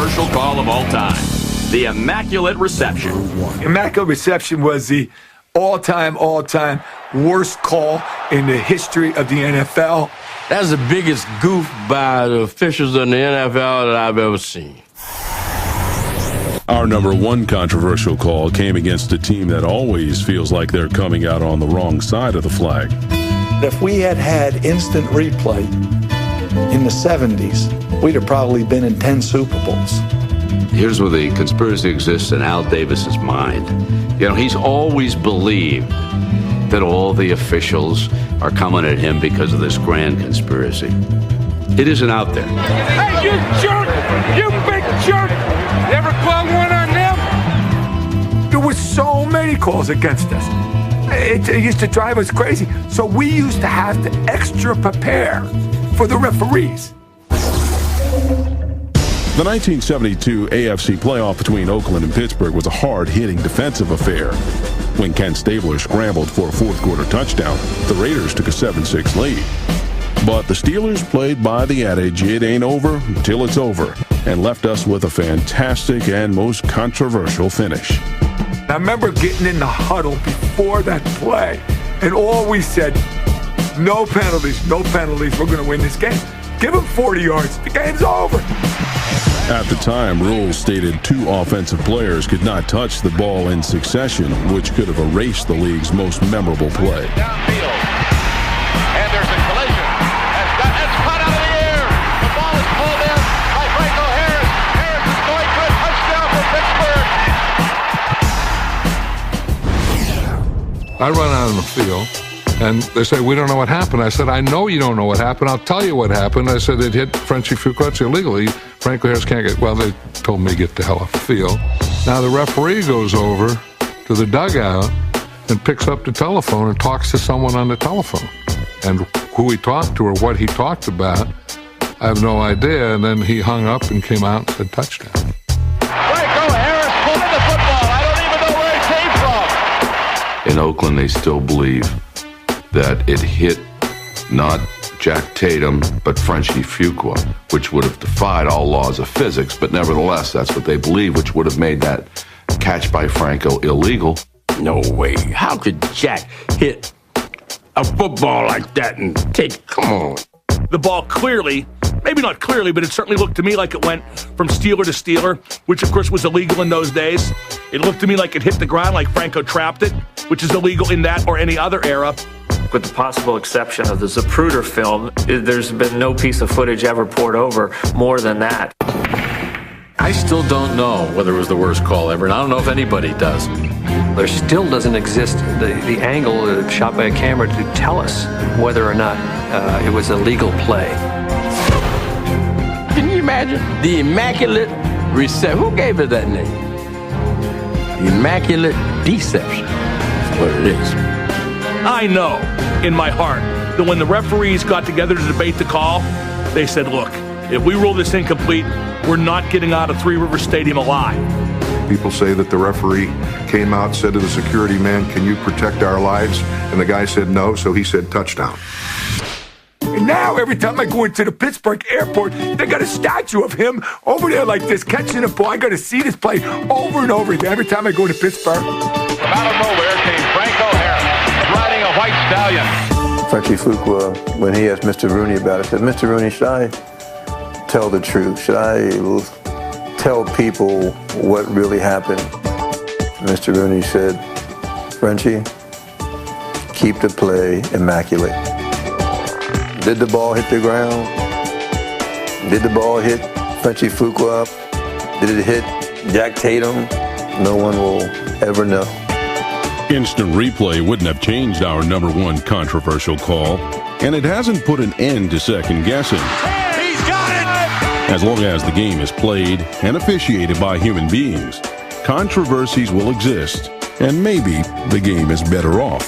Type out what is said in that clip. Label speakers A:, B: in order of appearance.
A: controversial call of all time, the immaculate reception.
B: Immaculate reception was the all-time worst call in the history of the NFL.
C: That's the biggest goof by the officials in the NFL that I've ever seen.
D: Our number one controversial call came against a team that always feels like they're coming out on the wrong side of the flag.
E: If we had had instant replay in the 70s, we'd have probably been in 10 Super Bowls.
F: Here's where the conspiracy exists in Al Davis's mind. You know, he's always believed that all the officials are coming at him because of this grand conspiracy. It isn't out there.
G: Hey, you jerk! You big jerk! You ever call one on them?
B: There were so many calls against us. It used to drive us crazy. So we used to have to extra prepare for the referees.
D: The 1972 AFC playoff between Oakland and Pittsburgh was a hard-hitting defensive affair. When Ken Stabler scrambled for a fourth-quarter touchdown, the Raiders took a 7-6 lead. But the Steelers played by the adage, it ain't over until it's over, and left us with a fantastic and most controversial finish.
B: I remember getting in the huddle before that play, and all we said, no penalties, we're going to win this game. Give them 40 yards, the game's over.
D: At the time, rules stated 2 offensive players could not touch the ball in succession, which could have erased the league's most memorable play.
G: Downfield. And there's a collision. That's caught out of the air. The ball is pulled in by Franco Harris. Harris is going for a touchdown for Pittsburgh. I run out on the field. And they say, we don't know what happened. I said, I know you don't know what happened. I'll tell you what happened. I said, it hit Frenchie Fuqua illegally. Franco Harris can't get, well, they told me to get the hell off the field. Now the referee goes over to the dugout and picks up the telephone and talks to someone on the telephone. And who he talked to or what he talked about, I have no idea. And then he hung up and came out and said touchdown. Franco Harris pulled in the football. I don't even know where it came from.
F: In Oakland, they still believe that it hit not Jack Tatum, but Frenchie Fuqua, which would have defied all laws of physics, but nevertheless, that's what they believe, which would have made that catch by Franco illegal.
C: No way. How could Jack hit a football like that and take, come on.
H: The ball clearly, maybe not clearly, but it certainly looked to me like it went from Steeler to Steeler, which of course was illegal in those days. It looked to me like it hit the ground like Franco trapped it, which is illegal in that or any other era.
I: With the possible exception of the Zapruder film, there's been no piece of footage ever poured over more than that.
J: I still don't know whether it was the worst call ever, and I don't know if anybody does.
K: There still doesn't exist the angle shot by a camera to tell us whether or not it was a legal play.
C: Can you imagine? The immaculate reception. Who gave it that name? The immaculate deception. That's what it is.
H: I know in my heart that when the referees got together to debate the call, they said, look, if we rule this incomplete, we're not getting out of Three River Stadium alive.
L: People say that the referee came out, said to the security man, can you protect our lives? And the guy said no, so he said touchdown.
B: And now every time I go into the Pittsburgh airport, they got a statue of him over there like this, catching the ball. I got to see this play over and over again every time I go to Pittsburgh.
G: From out of nowhere came Franco Harris, riding a white stallion.
M: Frenchie Fuqua, when he asked Mr. Rooney about it, said, Mr. Rooney, should I tell the truth? Should I tell people what really happened? Mr. Rooney said, Frenchie, keep the play immaculate. Did the ball hit the ground? Did the ball hit Frenchie Fuqua? Did it hit Jack Tatum? No one will ever know.
D: Instant replay wouldn't have changed our number one controversial call, and it hasn't put an end to second guessing.
G: He's got it!
D: As long as the game is played and officiated by human beings, controversies will exist, and maybe the game is better off.